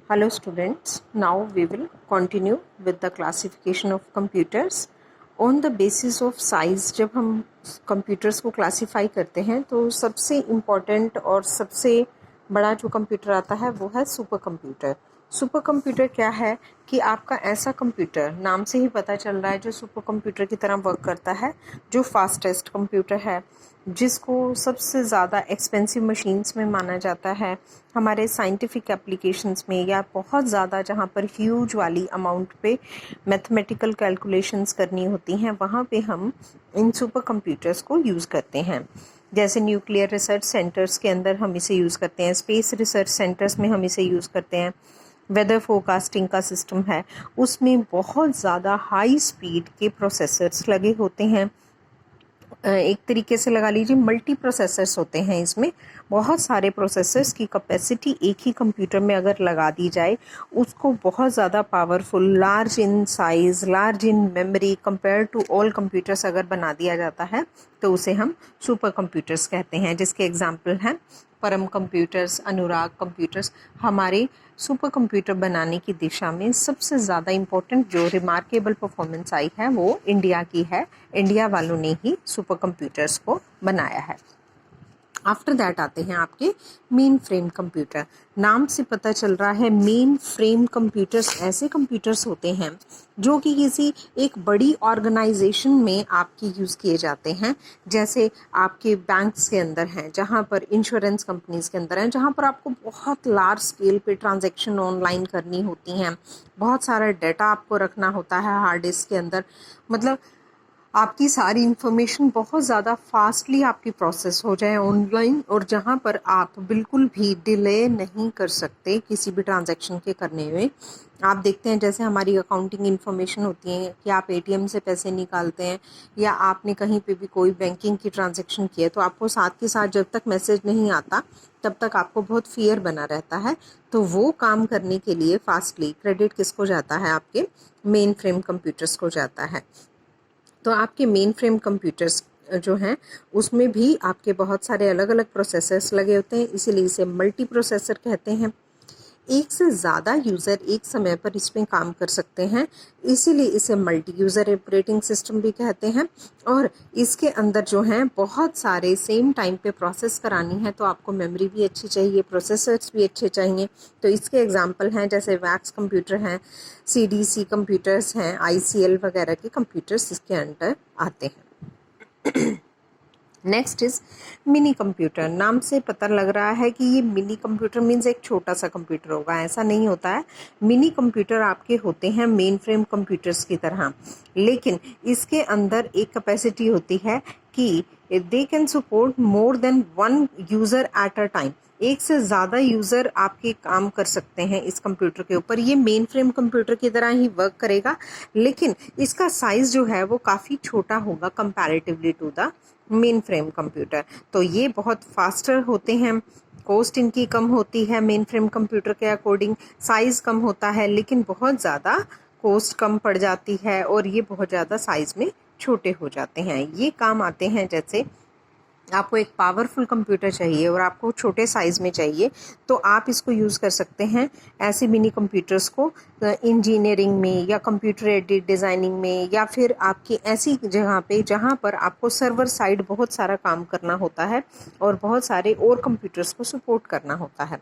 Hello students, now we will continue with the classification of computers. On the basis of size जब हम computers को classify करते हैं तो सबसे important और सबसे बड़ा जो कंप्यूटर आता है वो है सुपर कंप्यूटर। सुपर कंप्यूटर क्या है कि आपका ऐसा कंप्यूटर, नाम से ही पता चल रहा है, जो सुपर कंप्यूटर की तरह वर्क करता है, जो फास्टेस्ट कंप्यूटर है, जिसको सबसे ज़्यादा एक्सपेंसिव मशीन्स में माना जाता है। हमारे साइंटिफिक एप्लीकेशंस में या बहुत ज़्यादा जहाँ पर ह्यूज वाली अमाउंट पे मैथमेटिकल कैलकुलेशंस करनी होती हैं, वहाँ पे हम इन सुपर कंप्यूटर्स को यूज़ करते हैं। जैसे न्यूक्लियर रिसर्च सेंटर्स के अंदर हम इसे यूज़ करते हैं, स्पेस रिसर्च सेंटर्स में हम इसे यूज़ करते हैं। वेदर फोरकास्टिंग का सिस्टम है, उसमें बहुत ज़्यादा हाई स्पीड के प्रोसेसर्स लगे होते हैं। एक तरीके से लगा लीजिए मल्टी प्रोसेसर्स होते हैं। इसमें बहुत सारे प्रोसेसर्स की कैपेसिटी एक ही कंप्यूटर में अगर लगा दी जाए, उसको बहुत ज़्यादा powerful, large in size, large in memory compare to all computers अगर बना दिया जाता है तो उसे हम सुपर कंप्यूटर्स कहते हैं, जिसके एग्जाम्पल हैं परम कंप्यूटर्स, अनुराग कंप्यूटर्स। हमारे सुपर कंप्यूटर बनाने की दिशा में सबसे ज़्यादा इम्पोर्टेंट जो रिमार्केबल परफॉर्मेंस आई है वो इंडिया की है। इंडिया वालों ने ही सुपर कंप्यूटर्स को बनाया है। आफ्टर दैट आते हैं आपके मेन फ्रेम कंप्यूटर। नाम से पता चल रहा है मेन फ्रेम कंप्यूटर्स ऐसे कंप्यूटर्स होते हैं जो कि किसी एक बड़ी ऑर्गेनाइजेशन में आपके यूज़ किए जाते हैं। जैसे आपके बैंक्स के अंदर हैं, जहाँ पर इंश्योरेंस कंपनीज के अंदर हैं, जहाँ पर आपको बहुत लार्ज स्केल पे ट्रांजैक्शन ऑनलाइन करनी होती हैं, बहुत सारा डाटा आपको रखना होता है हार्ड डिस्क के अंदर। मतलब आपकी सारी इन्फॉर्मेशन बहुत ज़्यादा फास्टली आपकी प्रोसेस हो जाए ऑनलाइन, और जहाँ पर आप बिल्कुल भी डिले नहीं कर सकते किसी भी ट्रांजैक्शन के करने में। आप देखते हैं जैसे हमारी अकाउंटिंग इन्फॉर्मेशन होती है कि आप एटीएम से पैसे निकालते हैं या आपने कहीं पे भी कोई बैंकिंग की ट्रांजैक्शन की है, तो आपको साथ के साथ जब तक मैसेज नहीं आता तब तक आपको बहुत फियर बना रहता है। तो वो काम करने के लिए फास्टली क्रेडिट किसको जाता है? आपके मेन फ्रेम कंप्यूटर्स को जाता है। तो आपके मेन फ्रेम कंप्यूटर्स जो हैं उसमें भी आपके बहुत सारे अलग अलग प्रोसेसर्स लगे होते हैं, इसीलिए इसे मल्टी प्रोसेसर कहते हैं। एक से ज़्यादा यूज़र एक समय पर इसमें काम कर सकते हैं, इसीलिए इसे मल्टी यूज़र ऑपरेटिंग सिस्टम भी कहते हैं। और इसके अंदर जो हैं बहुत सारे सेम टाइम पे प्रोसेस करानी है, तो आपको मेमोरी भी अच्छी चाहिए, प्रोसेसर्स भी अच्छे चाहिए। तो इसके एग्जांपल हैं जैसे वैक्स कंप्यूटर हैं, सीडीसी कंप्यूटर्स हैं, आईसीएल वगैरह के कंप्यूटर्स इसके अंडर आते हैं। Next is mini computer. नाम से पता लग रहा है कि ये मिनी कंप्यूटर मीन्स एक छोटा सा कंप्यूटर होगा, ऐसा नहीं होता है। मिनी कंप्यूटर आपके होते हैं मेन फ्रेम कंप्यूटर्स की तरह, लेकिन इसके अंदर एक कैपेसिटी होती है कि they can support more than one user at a time. एक से ज़्यादा यूज़र आपके काम कर सकते हैं इस कंप्यूटर के ऊपर। ये मेन फ्रेम कंप्यूटर की तरह ही वर्क करेगा, लेकिन इसका साइज़ जो है वो काफ़ी छोटा होगा comparatively to the main frame computer. तो ये बहुत फास्टर होते हैं, कॉस्ट इनकी कम होती है मेन फ्रेम कंप्यूटर के अकॉर्डिंग, साइज़ कम होता है लेकिन बहुत ज़्यादा कॉस्ट कम पड़ जाती है, और ये बहुत ज़्यादा साइज़ में छोटे हो जाते हैं। ये काम आते हैं जैसे आपको एक पावरफुल कंप्यूटर चाहिए और आपको छोटे साइज़ में चाहिए, तो आप इसको यूज़ कर सकते हैं ऐसे मिनी कंप्यूटर्स को इंजीनियरिंग में या कंप्यूटर एडेड डिज़ाइनिंग में, या फिर आपकी ऐसी जगह पे जहाँ पर आपको सर्वर साइड बहुत सारा काम करना होता है और बहुत सारे और कंप्यूटर्स को सपोर्ट करना होता है।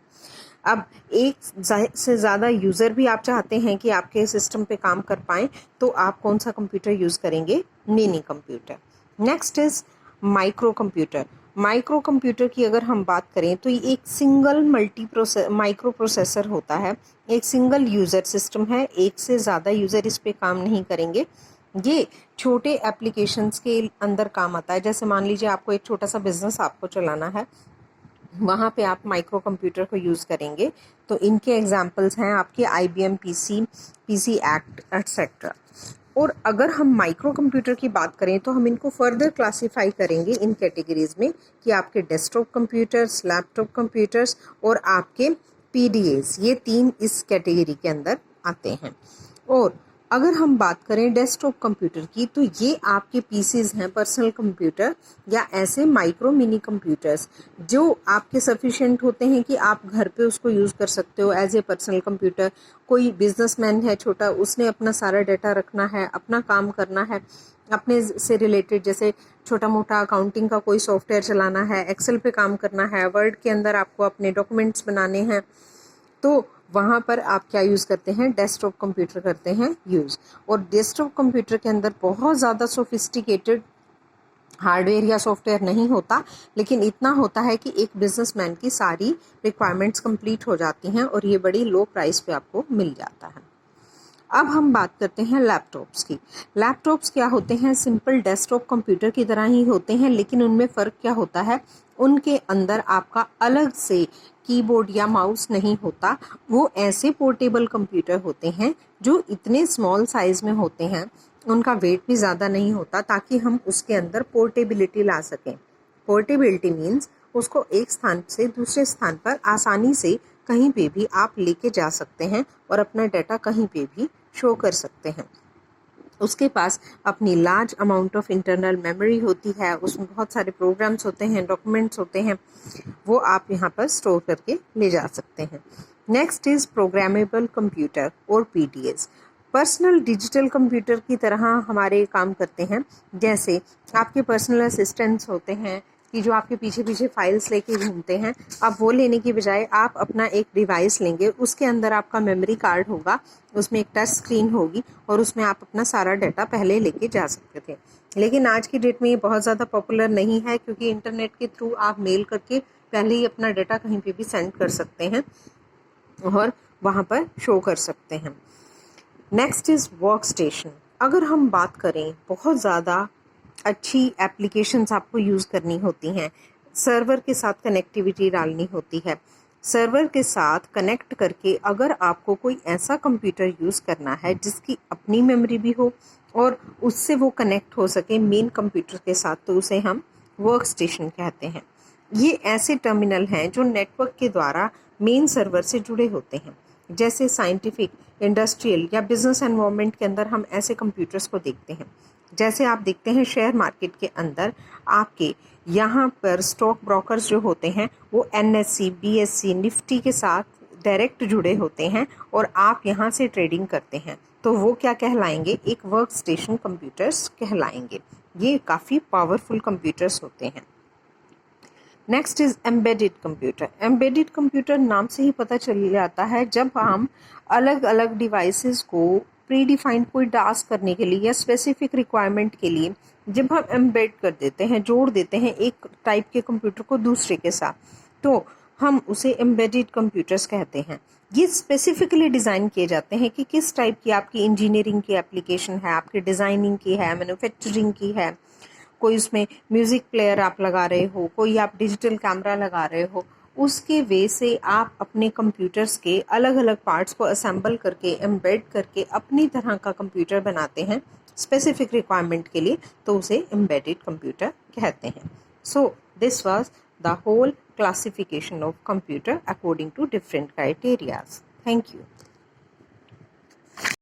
अब एक से ज़्यादा यूज़र भी आप चाहते हैं कि आपके सिस्टम पे काम कर पाएँ, तो आप कौन सा कंप्यूटर यूज़ करेंगे? Mini computer. Next is micro computer. Micro computer की अगर हम बात करें तो ये एक सिंगल माइक्रो प्रोसेसर होता है, एक सिंगल यूज़र सिस्टम है, एक से ज़्यादा यूज़र इस पे काम नहीं करेंगे। ये छोटे एप्लीकेशंस के अंदर काम आता है। जैसे मान लीजिए आपको एक छोटा सा बिजनेस आपको चलाना है, वहाँ पे आप माइक्रो कंप्यूटर को यूज़ करेंगे। तो इनके एग्जांपल्स हैं आपके IBM PC एक्ट एटसेट्रा। और अगर हम माइक्रो कंप्यूटर की बात करें तो हम इनको फर्दर क्लासीफाई करेंगे इन कैटेगरीज में कि आपके डेस्कटॉप कंप्यूटर्स, लैपटॉप कंप्यूटर्स और आपके PDAs, ये तीन इस कैटेगरी के अंदर आते हैं। और अगर हम बात करें डेस्कटॉप कंप्यूटर की, तो ये आपके पीसीज हैं, पर्सनल कंप्यूटर या ऐसे माइक्रो मिनी कंप्यूटर्स जो आपके सफिशिएंट होते हैं कि आप घर पे उसको यूज़ कर सकते हो एज ए पर्सनल कंप्यूटर। कोई बिजनेसमैन है छोटा, उसने अपना सारा डाटा रखना है, अपना काम करना है, अपने से रिलेटेड जैसे छोटा मोटा अकाउंटिंग का कोई सॉफ्टवेयर चलाना है, एक्सेल पे काम करना है, वर्ड के अंदर आपको अपने डॉक्यूमेंट्स बनाने हैं, तो वहाँ पर आप क्या यूज़ करते हैं, डेस्कटॉप कंप्यूटर करते हैं यूज़। और डेस्कटॉप कंप्यूटर के अंदर बहुत ज़्यादा सोफिस्टिकेटेड हार्डवेयर या सॉफ्टवेयर नहीं होता, लेकिन इतना होता है कि एक बिजनेसमैन की सारी रिक्वायरमेंट्स कंप्लीट हो जाती हैं और ये बड़ी लो प्राइस पे आपको मिल जाता है। अब हम बात करते हैं लैपटॉप्स की। लैपटॉप्स क्या होते हैं, सिंपल डेस्कटॉप कंप्यूटर की तरह ही होते हैं, लेकिन उनमें फ़र्क क्या होता है, उनके अंदर आपका अलग से कीबोर्ड या माउस नहीं होता। वो ऐसे पोर्टेबल कंप्यूटर होते हैं जो इतने स्मॉल साइज़ में होते हैं, उनका वेट भी ज़्यादा नहीं होता, ताकि हम उसके अंदर पोर्टेबिलिटी ला सकें। पोर्टेबिलिटी मीन्स उसको एक स्थान से दूसरे स्थान पर आसानी से कहीं पे भी आप लेके जा सकते हैं और अपना डाटा कहीं पे भी शो कर सकते हैं। उसके पास अपनी large amount of internal memory होती है, उसमें बहुत सारे प्रोग्राम्स होते हैं, डॉक्यूमेंट्स होते हैं, वो आप यहाँ पर स्टोर करके ले जा सकते हैं। नेक्स्ट इज़ प्रोग्रामेबल कंप्यूटर और पीडीएस। पर्सनल डिजिटल कंप्यूटर की तरह हमारे काम करते हैं। जैसे आपके पर्सनल असिस्टेंट्स होते हैं कि जो आपके पीछे पीछे फाइल्स लेके घूमते हैं, अब वो लेने की बजाय आप अपना एक डिवाइस लेंगे, उसके अंदर आपका मेमोरी कार्ड होगा, उसमें एक टच स्क्रीन होगी और उसमें आप अपना सारा डाटा पहले लेके जा सकते थे। लेकिन आज की डेट में ये बहुत ज़्यादा पॉपुलर नहीं है, क्योंकि इंटरनेट के थ्रू आप मेल करके पहले ही अपना डाटा कहीं पे भी सेंड कर सकते हैं और वहाँ पर शो कर सकते हैं। Next is work station. अगर हम बात करें, बहुत ज़्यादा अच्छी एप्लीकेशंस आपको यूज़ करनी होती हैं, सर्वर के साथ कनेक्टिविटी डालनी होती है। सर्वर के साथ कनेक्ट करके अगर आपको कोई ऐसा कंप्यूटर यूज़ करना है जिसकी अपनी मेमोरी भी हो और उससे वो कनेक्ट हो सके मेन कंप्यूटर के साथ, तो उसे हम वर्क स्टेशन कहते हैं। ये ऐसे टर्मिनल हैं जो नेटवर्क के द्वारा मेन सर्वर से जुड़े होते हैं। जैसे साइंटिफिक, इंडस्ट्रियल या बिजनेस एनवायरनमेंट के अंदर हम ऐसे कंप्यूटर्स को देखते हैं। जैसे आप देखते हैं शेयर मार्केट के अंदर आपके यहाँ पर स्टॉक ब्रोकर्स जो होते हैं वो एनएससी, बीएससी, निफ्टी के साथ डायरेक्ट जुड़े होते हैं और आप यहाँ से ट्रेडिंग करते हैं, तो वो क्या कहलाएंगे, एक वर्क स्टेशन कंप्यूटर्स कहलाएंगे। ये काफ़ी पावरफुल कंप्यूटर्स होते हैं। Next is embedded computer. Embedded computer नाम से ही पता चल जाता है, जब हम अलग अलग डिवाइसेस को प्री डिफाइंड कोई टास्क करने के लिए या स्पेसिफिक रिक्वायरमेंट के लिए जब हम एम्बेड कर देते हैं, जोड़ देते हैं एक टाइप के कंप्यूटर को दूसरे के साथ, तो हम उसे एम्बेडेड कंप्यूटर्स कहते हैं। ये स्पेसिफिकली डिज़ाइन किए जाते हैं कि किस टाइप की आपकी इंजीनियरिंग की एप्लीकेशन है, आपकी डिज़ाइनिंग की है, मैन्युफैक्चरिंग की है, कोई उसमें म्यूज़िक प्लेयर आप लगा रहे हो, कोई आप डिजिटल कैमरा लगा रहे हो, उसके वे से आप अपने कंप्यूटर्स के अलग अलग पार्ट्स को असेंबल करके, एम्बेड करके अपनी तरह का कंप्यूटर बनाते हैं स्पेसिफिक रिक्वायरमेंट के लिए, तो उसे एम्बेडेड कंप्यूटर कहते हैं। So this was the whole classification of computer according to different criterias. Thank you.